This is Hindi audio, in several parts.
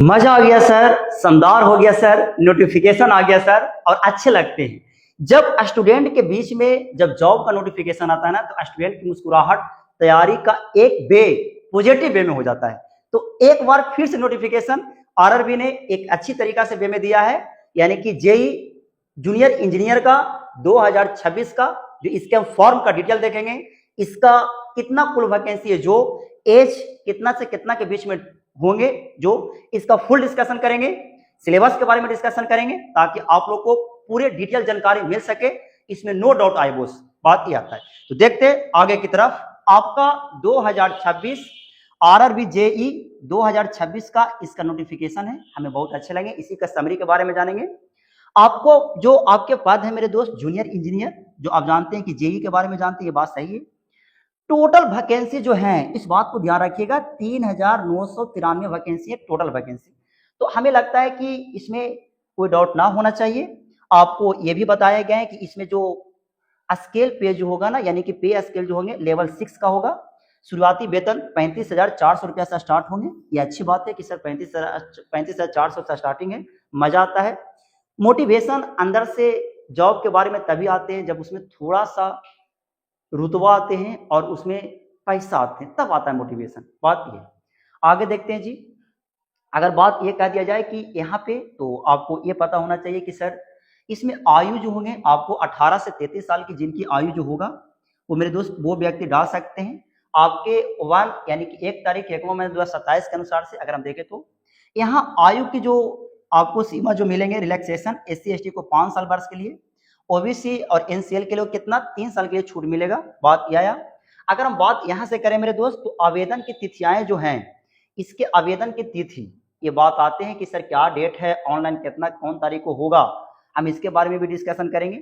मजा आ गया सर, शानदार हो गया सर, नोटिफिकेशन आ गया सर और अच्छे लगते हैं। जब स्टूडेंट के बीच में जब जॉब का नोटिफिकेशन आता है ना तो स्टूडेंट की मुस्कुराहट तैयारी का एक वे पॉजिटिव वे में हो जाता है। तो एक बार फिर से नोटिफिकेशन आरआरबी ने एक अच्छी तरीका से वे में दिया है, यानी कि जेई जूनियर इंजीनियर का 2026 का जो इसके हम फॉर्म का डिटेल देखेंगे, इसका कितना कुल वैकेंसी है, जो एज कितना से कितना के बीच में होंगे, जो इसका फुल डिस्कशन करेंगे, सिलेबस के बारे में डिस्कशन करेंगे ताकि आप लोग को पूरे डिटेल जानकारी मिल सके। इसमें नो डाउट आई बोस बात ही आता है। तो देखते हैं आगे की तरफ। आपका 2026 आरआरबी जेई 2026 का इसका नोटिफिकेशन है, हमें बहुत अच्छे लगे। इसी का समरी के बारे में जानेंगे। आपको जो आपके पद है मेरे दोस्त जूनियर इंजीनियर, जो आप जानते हैं कि जेई के बारे में जानते हैं, ये बात सही है। टोटल वैकेंसी जो है इस बात को ध्यान रखिएगा, 3993 वैकेंसी है टोटल वैकेंसी। तो हमें लगता है कि इसमें कोई डाउट ना होना चाहिए। आपको ये भी बताया गया है कि इसमें जो स्केल पे जो होगा ना, यानी कि पे स्केल जो होंगे लेवल 6 का होगा। शुरुआती वेतन 35,400 रुपया से स्टार्ट होंगे। ये अच्छी बात है कि सर 35,400 से स्टार्टिंग है, मजा आता है। मोटिवेशन अंदर से जॉब के बारे में तभी आते हैं जब उसमें थोड़ा सा रुतबा आते हैं और उसमें पैसा आते हैं, तब आता है मोटिवेशन। बात ये आगे देखते हैं जी। अगर बात ये कह दिया जाए कि यहाँ पे, तो आपको ये पता होना चाहिए कि सर इसमें आयु जो होंगे आपको 18 से 33 साल की जिनकी आयु जो होगा वो मेरे दोस्त वो व्यक्ति डाल सकते हैं। आपके 1 यानी कि 1 तारीख 1वां महीना 2027 के अनुसार से अगर हम देखें तो यहाँ आयु की जो आपको सीमा जो मिलेंगे रिलैक्सेशन, SC ST को 5 साल वर्ष के लिए, ओबीसी और एनसीएल के लिए कितना 3 साल के लिए छूट मिलेगा। बात यह आया। अगर हम बात यहाँ से करें मेरे दोस्त, तो आवेदन की तिथियां जो हैं, इसके आवेदन की तिथि ये बात आते हैं कि सर क्या डेट है, ऑनलाइन कितना कौन तारीख को होगा, हम इसके बारे में भी डिस्कशन करेंगे।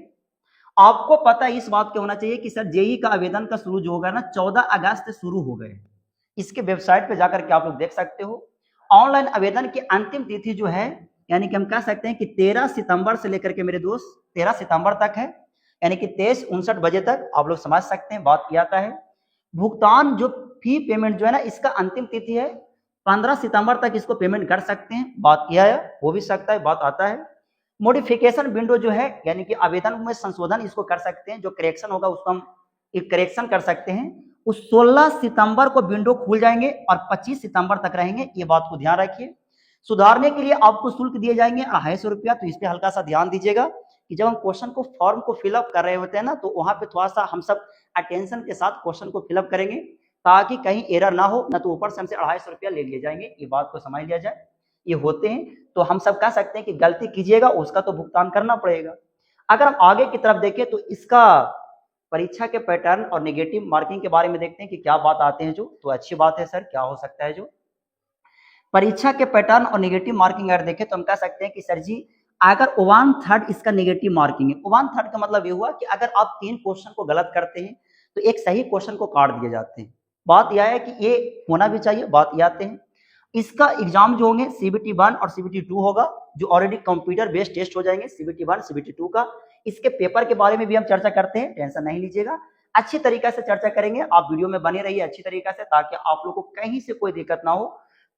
आपको पता इस बात का होना चाहिए कि सर जेई का आवेदन का शुरू जो होगा ना 14 अगस्त से शुरू हो गए। इसके वेबसाइट पे जाकर के आप लोग देख सकते हो। ऑनलाइन आवेदन की अंतिम तिथि जो है, यानी कि हम कह सकते हैं कि 13 सितंबर से लेकर के मेरे दोस्त 13 सितंबर तक है, यानी कि 23:59 बजे तक आप लोग समझ सकते हैं। बात किया जाता है भुगतान जो फी पेमेंट जो है ना, इसका अंतिम तिथि है 15 सितंबर तक इसको पेमेंट कर सकते हैं। बात किया है, हो भी सकता है। बात आता है मॉडिफिकेशन विंडो जो है, यानी कि आवेदन में संशोधन इसको कर सकते हैं, जो करेक्शन होगा उसको हम एक करेक्शन कर सकते हैं। उस 16 सितंबर को विंडो खुल जाएंगे और 25 सितंबर तक रहेंगे, ये बात को ध्यान रखिए। सुधारने के लिए आपको शुल्क दिए जाएंगे 250 रुपया। तो इस पे हल्का सा ध्यान दीजिएगा कि जब हम क्वेश्चन को फॉर्म को फिलअप कर रहे होते हैं ना, तो वहां पे थोड़ा सा हम सब अटेंशन के साथ क्वेश्चन को फिलअप करेंगे ताकि कहीं एरर ना हो, ना तो ऊपर से हमसे 250 रुपया ले लिए जाएंगे। ये बात को समझ लिया जाए, ये होते हैं। तो हम सब कह सकते हैं कि गलती कीजिएगा उसका तो भुगतान करना पड़ेगा। अगर हम आगे की तरफ देखें तो इसका परीक्षा के पैटर्न और नेगेटिव मार्किंग के बारे में देखते हैं कि क्या बात आते हैं जो, तो अच्छी बात है सर, क्या हो सकता है जो परीक्षा के पैटर्न और नेगेटिव मार्किंग अगर देखें तो हम कह सकते हैं कि सर जी अगर 1/3 इसका नेगेटिव मार्किंग है, 1/3 का मतलब ये हुआ कि अगर आप 3 क्वेश्चन को गलत करते हैं तो एक सही क्वेश्चन को काट दिए जाते हैं। बात यह है कि ये होना भी चाहिए। बात ये आते हैं इसका एग्जाम जो होंगे CBT 1 और CBT 2 होगा, जो ऑलरेडी कंप्यूटर बेस्ड टेस्ट हो जाएंगे CBT 1 CBT 2 का। इसके पेपर के बारे में भी हम चर्चा करते हैं, टेंशन नहीं लीजिएगा, अच्छी तरीके से चर्चा करेंगे। आप वीडियो में बने रहिए अच्छी तरीके से ताकि आप लोग को कहीं से कोई दिक्कत ना हो,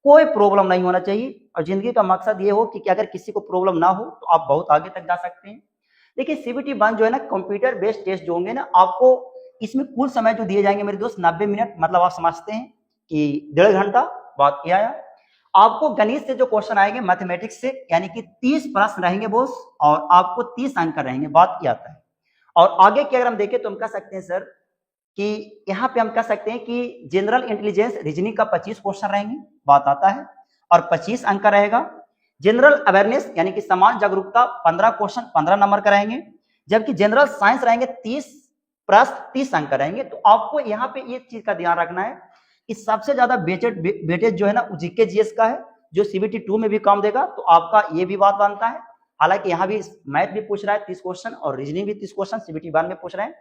कोई प्रॉब्लम नहीं होना चाहिए। और जिंदगी का मकसद ये हो कि अगर किसी को प्रॉब्लम ना हो तो आप बहुत आगे तक जा सकते हैं। देखिए CBT 1 जो है ना, कंप्यूटर बेस्ड टेस्ट जो होंगे ना, आपको इसमें कुल समय जो दिए जाएंगे मेरे दोस्त 90 मिनट, मतलब आप समझते हैं कि 1.5 घंटा। बात किया आया। आपको गणित से जो क्वेश्चन आएंगे मैथमेटिक्स से, यानी कि 30 प्रश्न रहेंगे बोस, और आपको 30 अंक रहेंगे। बात किया जाता है। और आगे की अगर हम देखें तो हम कह सकते हैं सर कि यहाँ पे हम कह सकते हैं कि जनरल इंटेलिजेंस रीजनिंग का 25 क्वेश्चन रहेंगे। बात आता है, और 25 अंक का रहेगा। जनरल अवेयरनेस यानी कि समान जागरूकता 15 क्वेश्चन 15 नंबर का रहेंगे, जबकि जनरल साइंस रहेंगे 30 प्रश्न 30 अंक का रहेंगे। तो आपको यहाँ पे ये चीज का ध्यान रखना है कि सबसे ज्यादा वेटेज जो है ना जीके जीएस का है, जो CBT 2 में भी काम देगा। तो आपका ये भी बात बनता है। हालांकि यहाँ भी मैथ भी पूछ रहा है 30 क्वेश्चन और रीजनिंग भी 30 क्वेश्चन CBT 1 में पूछ रहे हैं।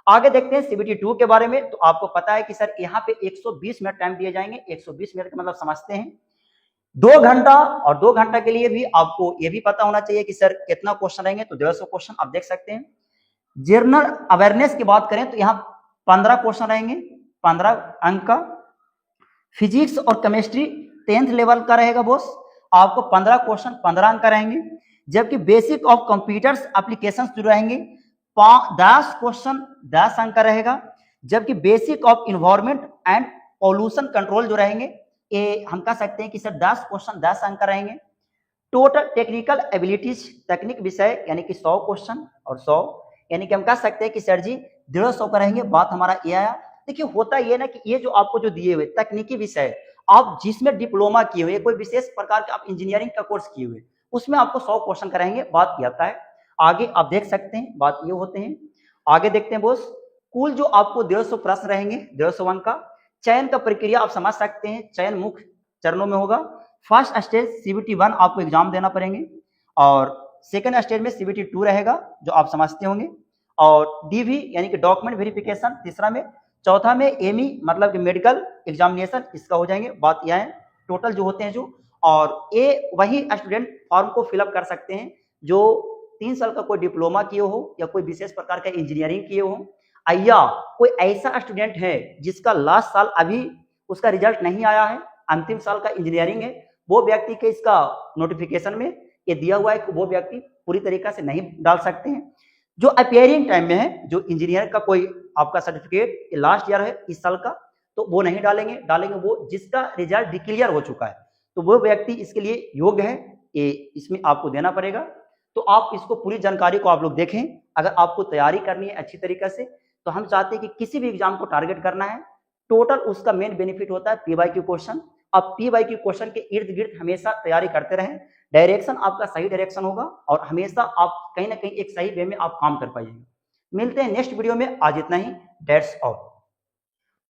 आगे देखते हैं CBT 2 के बारे में। तो आपको पता है कि सर यहाँ पे 120 मिनट टाइम दिए जाएंगे। 120 मिनट का मतलब समझते हैं 2 घंटा, और 2 घंटा के लिए भी आपको ये भी पता होना चाहिए कि सर कितना क्वेश्चन रहेंगे। तो 150 क्वेश्चन आप देख सकते हैं। जनरल अवेयरनेस की बात करें तो यहाँ 15 क्वेश्चन रहेंगे, 15 अंक का। फिजिक्स और केमिस्ट्री 10th लेवल का रहेगा बॉस, आपको 15 क्वेश्चन 15 अंक रहेंगे। जबकि बेसिक ऑफ कंप्यूटर्स एप्लीकेशंस जो रहेंगे 10 क्वेश्चन 10 अंक का रहेगा। जबकि basic of environment and pollution control जो रहेंगे ये हम कह सकते हैं कि सर 10 क्वेश्चन 10 अंक का रहेंगे। टोटल टेक्निकल एबिलिटीज तकनीक विषय यानी कि 100 क्वेश्चन और 100 यानी कि हम कह सकते हैं कि सर जी 150 का रहेंगे। बात हमारा ये आया। देखिए होता ये ना कि ये जो आपको जो दिए हुए तकनीकी विषय आप जिसमें डिप्लोमा किए हुए कोई विशेष प्रकार का आप इंजीनियरिंग का कोर्स किए हुए उसमें आपको 100 क्वेश्चन कराएंगे। बात ये आता है। आगे आप देख सकते हैं बात ये होते हैं। आगे देखते हैं बोस कुल जो आपको 150 प्रश्न रहेंगे 150 अंक का। चयन का प्रक्रिया आप समझ सकते हैं। चयन मुख्य चरणों में होगा। फर्स्ट स्टेज CBT 1 आपको एग्जाम देना पड़ेंगे और सेकंड स्टेज में CBT 2 रहेगा जो आप समझते होंगे और DV यानी कि डॉक्यूमेंट वेरिफिकेशन तीसरा में। चौथा में ME मतलब कि मेडिकल एग्जामिनेशन इसका हो जाएंगे। बात यह है टोटल जो होते हैं जो और ये वही स्टूडेंट फॉर्म को फिलअप कर सकते हैं जो 3 साल का कोई डिप्लोमा किए हो या कोई विशेष प्रकार का इंजीनियरिंग किए हो या कोई ऐसा स्टूडेंट है जिसका लास्ट साल अभी उसका रिजल्ट नहीं आया है अंतिम साल का इंजीनियरिंग है वो व्यक्ति के इसका नोटिफिकेशन में ये दिया हुआ है कि वो व्यक्ति पूरी तरीका से नहीं डाल सकते हैं। जो अपीयरिंग टाइम में है जो इंजीनियर का कोई आपका सर्टिफिकेट लास्ट ईयर है इस साल का तो वो नहीं डालेंगे वो जिसका रिजल्ट डिक्लेयर हो चुका है तो वो व्यक्ति इसके लिए योग्य है। ये इसमें आपको देना पड़ेगा। तो आप इसको पूरी जानकारी को आप लोग देखें। अगर आपको तैयारी करनी है अच्छी तरीके से तो हम चाहते हैं कि किसी भी एग्जाम को टारगेट करना है टोटल उसका मेन बेनिफिट होता है PYQ क्वेश्चन। अब PYQ क्वेश्चन के इर्द गिर्द हमेशा तैयारी करते रहें। डायरेक्शन आपका सही डायरेक्शन होगा और हमेशा आप कहीं ना कहीं एक सही वे में आप काम कर पाइएगा। मिलते हैं नेक्स्ट वीडियो में। आज इतना ही। That's all.